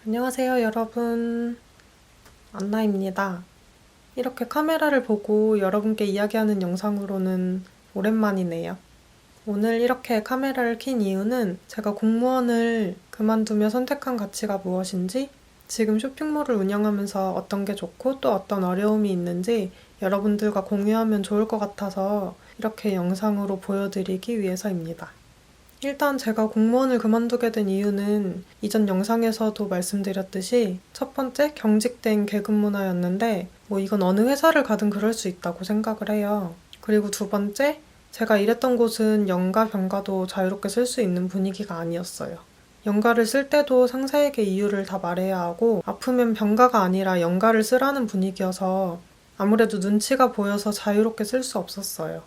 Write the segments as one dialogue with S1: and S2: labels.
S1: 안녕하세요, 여러분. 안나입니다. 이렇게 카메라를 보고 여러분께 이야기하는 영상으로는 오랜만이네요. 오늘 이렇게 카메라를 킨 이유는 제가 공무원을 그만두며 선택한 가치가 무엇인지, 지금 쇼핑몰을 운영하면서 어떤 게 좋고 또 어떤 어려움이 있는지 여러분들과 공유하면 좋을 것 같아서 이렇게 영상으로 보여드리기 위해서입니다. 일단 제가 공무원을 그만두게 된 이유는 이전 영상에서도 말씀드렸듯이 첫 번째 경직된 계급 문화였는데 이건 어느 회사를 가든 그럴 수 있다고 생각을 해요. 그리고 두 번째, 제가 일했던 곳은 연가 병가도 자유롭게 쓸 수 있는 분위기가 아니었어요. 연가를 쓸 때도 상사에게 이유를 다 말해야 하고 아프면 병가가 아니라 연가를 쓰라는 분위기여서 아무래도 눈치가 보여서 자유롭게 쓸 수 없었어요.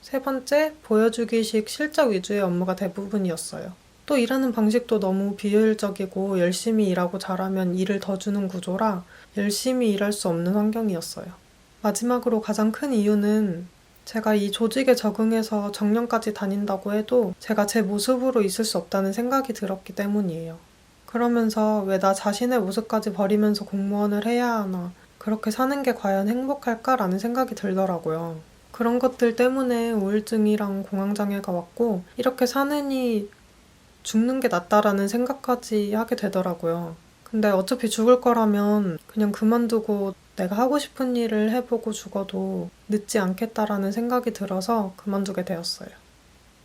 S1: 세 번째, 보여주기식 실적 위주의 업무가 대부분이었어요. 또 일하는 방식도 너무 비효율적이고 열심히 일하고 잘하면 일을 더 주는 구조라 열심히 일할 수 없는 환경이었어요. 마지막으로 가장 큰 이유는 제가 이 조직에 적응해서 정년까지 다닌다고 해도 제가 제 모습으로 있을 수 없다는 생각이 들었기 때문이에요. 그러면서 왜 나 자신의 모습까지 버리면서 공무원을 해야 하나, 그렇게 사는 게 과연 행복할까라는 생각이 들더라고요. 그런 것들 때문에 우울증이랑 공황장애가 왔고 이렇게 사느니 죽는 게 낫다라는 생각까지 하게 되더라고요. 근데 어차피 죽을 거라면 그냥 그만두고 내가 하고 싶은 일을 해보고 죽어도 늦지 않겠다라는 생각이 들어서 그만두게 되었어요.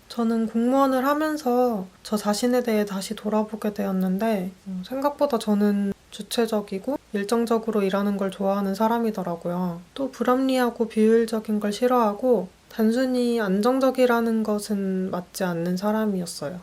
S1: 저는 공무원을 하면서 저 자신에 대해 다시 돌아보게 되었는데 생각보다 저는 주체적이고 일정적으로 일하는 걸 좋아하는 사람이더라고요. 또 불합리하고 비효율적인 걸 싫어하고 단순히 안정적이라는 것은 맞지 않는 사람이었어요.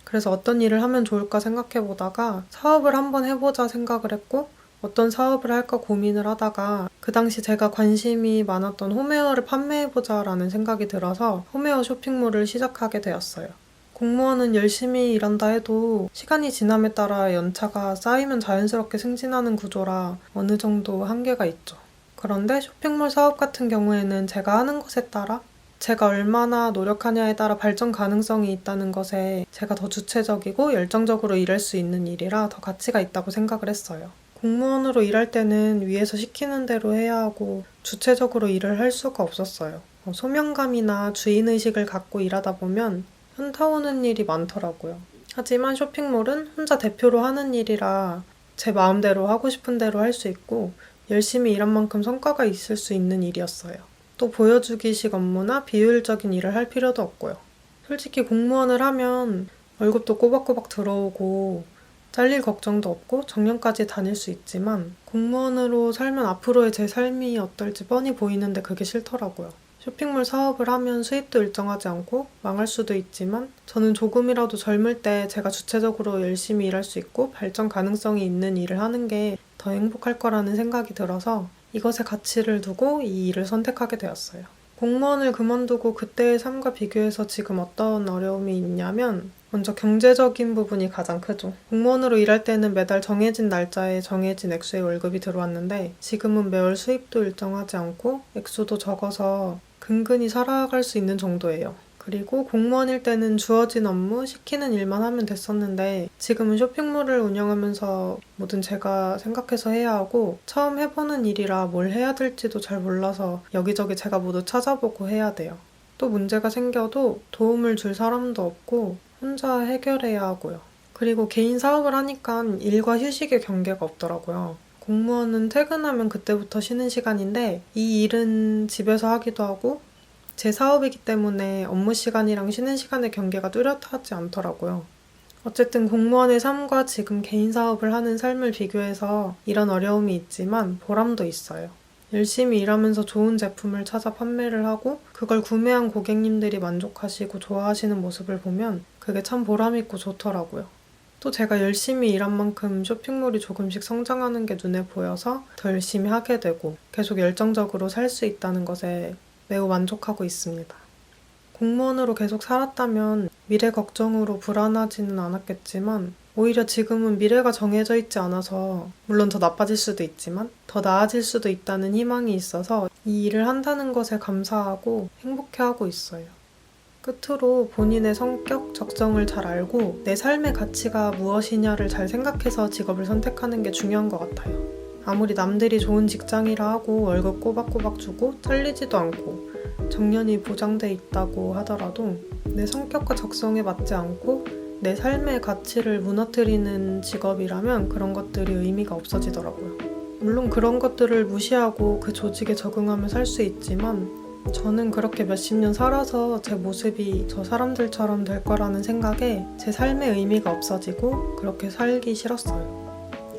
S1: 그래서 어떤 일을 하면 좋을까 생각해 보다가 사업을 한번 해보자 생각을 했고 어떤 사업을 할까 고민을 하다가 그 당시 제가 관심이 많았던 홈웨어를 판매해보자 라는 생각이 들어서 홈웨어 쇼핑몰을 시작하게 되었어요. 공무원은 열심히 일한다 해도 시간이 지남에 따라 연차가 쌓이면 자연스럽게 승진하는 구조라 어느 정도 한계가 있죠. 그런데 쇼핑몰 사업 같은 경우에는 제가 하는 것에 따라 제가 얼마나 노력하냐에 따라 발전 가능성이 있다는 것에 제가 더 주체적이고 열정적으로 일할 수 있는 일이라 더 가치가 있다고 생각을 했어요. 공무원으로 일할 때는 위에서 시키는 대로 해야 하고 주체적으로 일을 할 수가 없었어요. 소명감이나 주인의식을 갖고 일하다 보면 현타 오는 일이 많더라고요. 하지만 쇼핑몰은 혼자 대표로 하는 일이라 제 마음대로 하고 싶은 대로 할 수 있고 열심히 일한 만큼 성과가 있을 수 있는 일이었어요. 또 보여주기식 업무나 비효율적인 일을 할 필요도 없고요. 솔직히 공무원을 하면 월급도 꼬박꼬박 들어오고 잘릴 걱정도 없고 정년까지 다닐 수 있지만 공무원으로 살면 앞으로의 제 삶이 어떨지 뻔히 보이는데 그게 싫더라고요. 쇼핑몰 사업을 하면 수입도 일정하지 않고 망할 수도 있지만 저는 조금이라도 젊을 때 제가 주체적으로 열심히 일할 수 있고 발전 가능성이 있는 일을 하는 게 더 행복할 거라는 생각이 들어서 이것에 가치를 두고 이 일을 선택하게 되었어요. 공무원을 그만두고 그때의 삶과 비교해서 지금 어떤 어려움이 있냐면 먼저 경제적인 부분이 가장 크죠. 공무원으로 일할 때는 매달 정해진 날짜에 정해진 액수의 월급이 들어왔는데 지금은 매월 수입도 일정하지 않고 액수도 적어서 근근히 살아갈 수 있는 정도예요. 그리고 공무원일 때는 주어진 업무, 시키는 일만 하면 됐었는데 지금은 쇼핑몰을 운영하면서 뭐든 제가 생각해서 해야 하고 처음 해보는 일이라 뭘 해야 될지도 잘 몰라서 여기저기 제가 모두 찾아보고 해야 돼요. 또 문제가 생겨도 도움을 줄 사람도 없고 혼자 해결해야 하고요. 그리고 개인 사업을 하니까 일과 휴식의 경계가 없더라고요. 공무원은 퇴근하면 그때부터 쉬는 시간인데 이 일은 집에서 하기도 하고 제 사업이기 때문에 업무 시간이랑 쉬는 시간의 경계가 뚜렷하지 않더라고요. 어쨌든 공무원의 삶과 지금 개인 사업을 하는 삶을 비교해서 이런 어려움이 있지만 보람도 있어요. 열심히 일하면서 좋은 제품을 찾아 판매를 하고 그걸 구매한 고객님들이 만족하시고 좋아하시는 모습을 보면 그게 참 보람있고 좋더라고요. 또 제가 열심히 일한 만큼 쇼핑몰이 조금씩 성장하는 게 눈에 보여서 더 열심히 하게 되고 계속 열정적으로 살 수 있다는 것에 매우 만족하고 있습니다. 공무원으로 계속 살았다면 미래 걱정으로 불안하지는 않았겠지만 오히려 지금은 미래가 정해져 있지 않아서 물론 더 나빠질 수도 있지만 더 나아질 수도 있다는 희망이 있어서 이 일을 한다는 것에 감사하고 행복해하고 있어요. 끝으로 본인의 성격, 적성을 잘 알고 내 삶의 가치가 무엇이냐를 잘 생각해서 직업을 선택하는 게 중요한 것 같아요. 아무리 남들이 좋은 직장이라 하고 월급 꼬박꼬박 주고 잘리지도 않고 정년이 보장돼 있다고 하더라도 내 성격과 적성에 맞지 않고 내 삶의 가치를 무너뜨리는 직업이라면 그런 것들이 의미가 없어지더라고요. 물론 그런 것들을 무시하고 그 조직에 적응하며 살 수 있지만 저는 그렇게 몇십 년 살아서 제 모습이 저 사람들처럼 될 거라는 생각에 제 삶의 의미가 없어지고 그렇게 살기 싫었어요.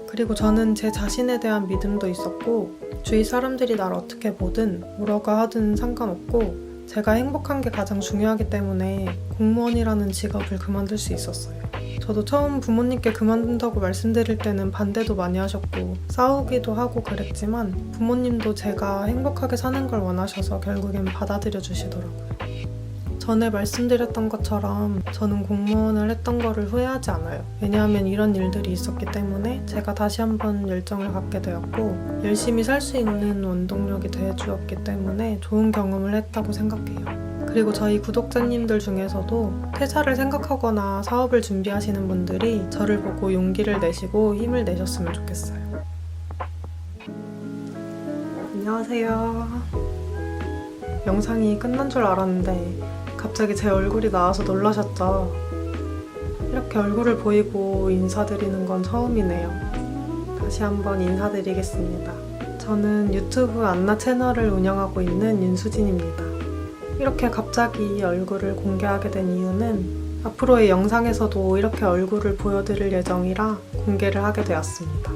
S1: 그리고 저는 제 자신에 대한 믿음도 있었고 주위 사람들이 날 어떻게 보든 뭐라고 하든 상관없고 제가 행복한 게 가장 중요하기 때문에 공무원이라는 직업을 그만둘 수 있었어요. 저도 처음 부모님께 그만둔다고 말씀드릴 때는 반대도 많이 하셨고 싸우기도 하고 그랬지만 부모님도 제가 행복하게 사는 걸 원하셔서 결국엔 받아들여 주시더라고요. 전에 말씀드렸던 것처럼 저는 공무원을 했던 거를 후회하지 않아요. 왜냐하면 이런 일들이 있었기 때문에 제가 다시 한번 열정을 갖게 되었고 열심히 살 수 있는 원동력이 되어주었기 때문에 좋은 경험을 했다고 생각해요. 그리고 저희 구독자님들 중에서도 퇴사를 생각하거나 사업을 준비하시는 분들이 저를 보고 용기를 내시고 힘을 내셨으면 좋겠어요. 안녕하세요. 영상이 끝난 줄 알았는데 갑자기 제 얼굴이 나와서 놀라셨죠? 이렇게 얼굴을 보이고 인사드리는 건 처음이네요. 다시 한번 인사드리겠습니다. 저는 유튜브 안나 채널을 운영하고 있는 윤수진입니다. 이렇게 갑자기 얼굴을 공개하게 된 이유는 앞으로의 영상에서도 이렇게 얼굴을 보여드릴 예정이라 공개를 하게 되었습니다.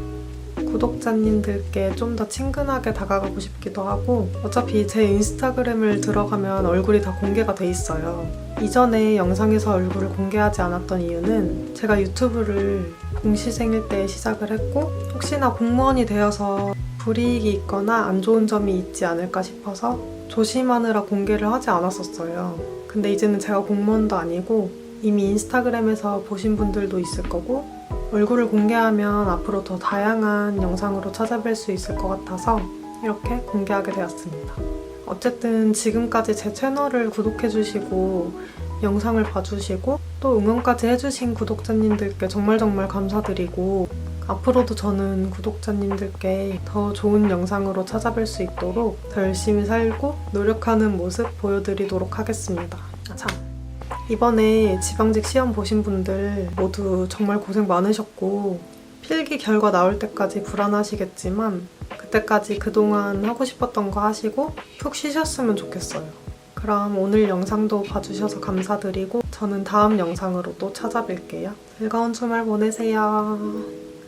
S1: 구독자님들께 좀 더 친근하게 다가가고 싶기도 하고 어차피 제 인스타그램을 들어가면 얼굴이 다 공개가 돼 있어요. 이전에 영상에서 얼굴을 공개하지 않았던 이유는 제가 유튜브를 공시생일 때 시작을 했고 혹시나 공무원이 되어서 불이익이 있거나 안 좋은 점이 있지 않을까 싶어서 조심하느라 공개를 하지 않았었어요. 근데 이제는 제가 공무원도 아니고 이미 인스타그램에서 보신 분들도 있을 거고 얼굴을 공개하면 앞으로 더 다양한 영상으로 찾아뵐 수 있을 것 같아서 이렇게 공개하게 되었습니다. 어쨌든 지금까지 제 채널을 구독해주시고 영상을 봐주시고 또 응원까지 해주신 구독자님들께 정말 감사드리고 앞으로도 저는 구독자님들께 더 좋은 영상으로 찾아뵐 수 있도록 더 열심히 살고 노력하는 모습 보여드리도록 하겠습니다. 참. 이번에 지방직 시험 보신 분들 모두 정말 고생 많으셨고 필기 결과 나올 때까지 불안하시겠지만 그때까지 그동안 하고 싶었던 거 하시고 푹 쉬셨으면 좋겠어요. 그럼 오늘 영상도 봐주셔서 감사드리고 저는 다음 영상으로 또 찾아뵐게요. 즐거운 주말 보내세요.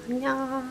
S1: 안녕.